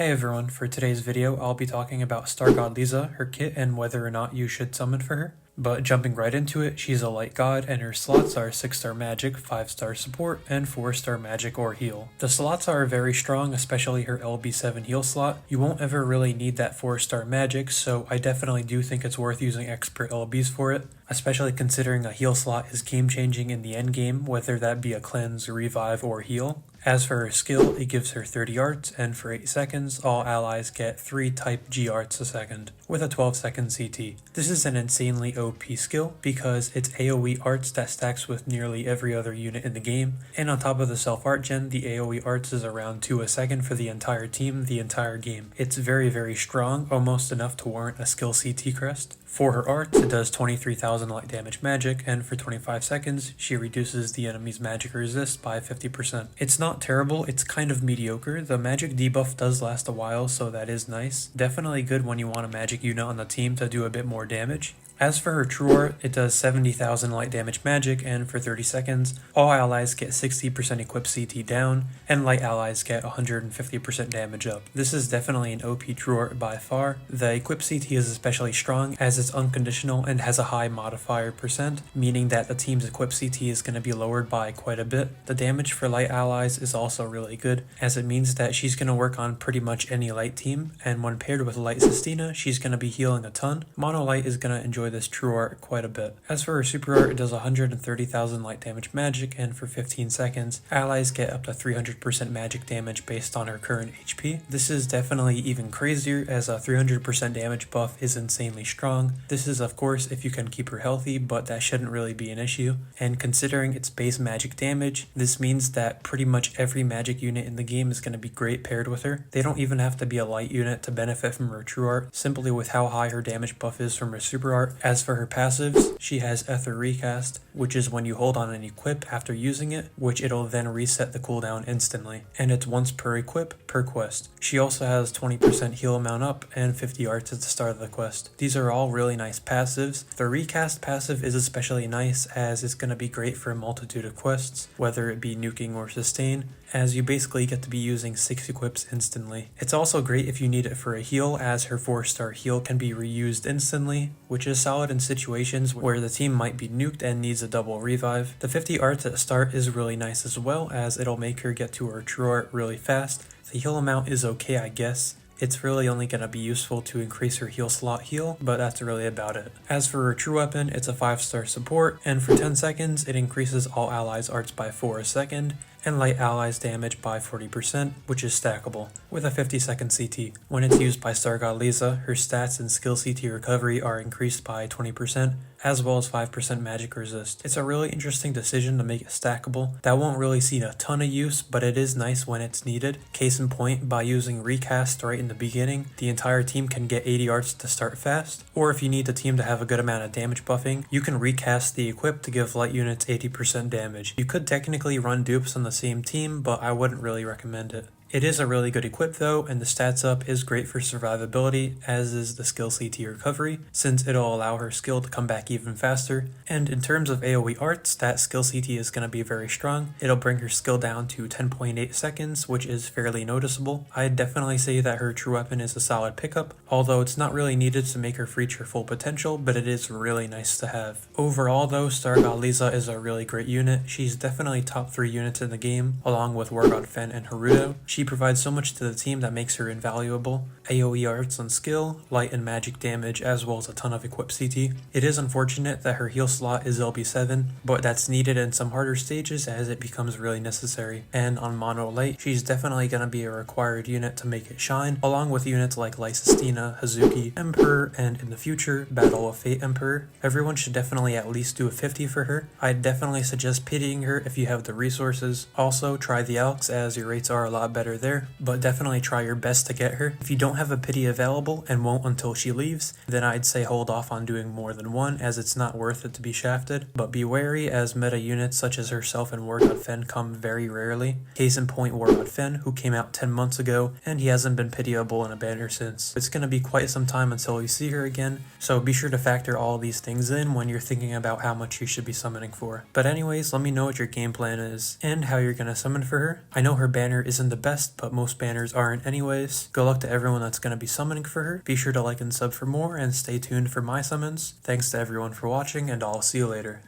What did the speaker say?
Hey everyone, for today's video I'll be talking about Star God LIZA, her kit, and whether or not you should summon for her. But jumping right into it, she's a light god and her slots are 6-star magic, 5-star support, and 4-star magic or heal. The slots are very strong, especially her LB7 heal slot. You won't ever really need that 4-star magic, so I definitely do think it's worth using expert LBs for it, especially considering a heal slot is game changing in the endgame, whether that be a cleanse, revive, or heal. As for her skill, it gives her 30 arts, and for 8 seconds, all allies get 3 type G arts a second, with a 12-second CT. This is an insanely OP skill, because it's AoE arts that stacks with nearly every other unit in the game, and on top of the self-art gen, the AoE arts is around 2 a second for the entire team, the entire game. It's very strong, almost enough to warrant a skill CT crest. For her arts, it does 23,000 light damage magic, and for 25 seconds, she reduces the enemy's magic resist by 50%. It's not terrible, it's kind of mediocre. The magic debuff does last a while, so that is nice. Definitely good when you want a magic unit on the team to do a bit more damage. As for her true art, it does 70,000 light damage magic, and for 30 seconds, all allies get 60% equip CT down, and light allies get 150% damage up. This is definitely an OP true art by far. The equip CT is especially strong as it's unconditional and has a high modifier percent, meaning that the team's equip CT is going to be lowered by quite a bit. The damage for light allies is also really good, as it means that she's going to work on pretty much any light team, and when paired with light Sistina, she's going to be healing a ton. Mono light is going to enjoy this true art quite a bit. As for her super art, it does 130,000 light damage magic, and for 15 seconds, allies get up to 300% magic damage based on her current HP. This is definitely even crazier, as a 300% damage buff is insanely strong. This is of course if you can keep her healthy, but that shouldn't really be an issue. And considering its base magic damage, this means that pretty much every magic unit in the game is going to be great paired with her. They don't even have to be a light unit to benefit from her true art, simply with how high her damage buff is from her super art. As for her passives, she has Ether Recast, which is when you hold on an equip after using it, which it'll then reset the cooldown instantly, and it's once per equip per quest. She also has 20% heal amount up and 50 arts at the start of the quest. These are all really nice passives. The Recast passive is especially nice as it's going to be great for a multitude of quests, whether it be nuking or sustain, as you basically get to be using 6 equips instantly. It's also great if you need it for a heal, as her 4-star heal can be reused instantly, which is solid in situations where the team might be nuked and needs a double revive. The 50 arts at start is really nice as well, as it'll make her get to her true art really fast. The heal amount is okay, I guess. It's really only going to be useful to increase her heal slot heal, but that's really about it. As for her true weapon, it's a 5-star support, and for 10 seconds, it increases all allies' arts by 4 a second, and light allies damage by 40%, which is stackable, with a 50-second CT. When it's used by Star God LIZA, her stats and skill CT recovery are increased by 20%, as well as 5% magic resist. It's a really interesting decision to make it stackable. That won't really see a ton of use, but it is nice when it's needed. Case in point, by using Recast right in the beginning, the entire team can get 80 arts to start fast, or if you need the team to have a good amount of damage buffing, you can recast the equip to give light units 80% damage. You could technically run dupes on the same team, but I wouldn't really recommend it. It is a really good equip though, and the stats up is great for survivability, as is the skill CT recovery, since it'll allow her skill to come back even faster. And in terms of AoE arts, that skill CT is going to be very strong. It'll bring her skill down to 10.8 seconds, which is fairly noticeable. I'd definitely say that her true weapon is a solid pickup, although it's not really needed to make her reach her full potential, but it is really nice to have. Overall though, Star God LIZA is a really great unit. She's definitely top 3 units in the game, along with War God Fen and Haruto. She provides so much to the team that makes her invaluable. AoE arts on skill, light and magic damage, as well as a ton of equip CT. It is unfortunate that her heal slot is LB7, but that's needed in some harder stages as it becomes really necessary. And on mono light, she's definitely going to be a required unit to make it shine, along with units like Sistina, Hazuki, Emperor, and in the future, Battle of Fate Emperor. Everyone should definitely at least do a 50 for her. I'd definitely suggest pitying her if you have the resources. Also, try the Alks, as your rates are a lot better there, but definitely try your best to get her. If you don't have a pity available and won't until she leaves, then I'd say hold off on doing more than one, as it's not worth it to be shafted. But be wary, as meta units such as herself and War God Fen come very rarely. Case in point, War God Fen, who came out 10 months ago, and he hasn't been pitiable in a banner since. It's going to be quite some time until we see her again, so be sure to factor all these things in when you're thinking about how much you should be summoning for. But anyways, let me know what your game plan is, and how you're going to summon for her. I know her banner isn't the best, best, but most banners aren't anyways. Good luck to everyone that's going to be summoning for her. Be sure to like and sub for more, and stay tuned for my summons. Thanks to everyone for watching, and I'll see you later.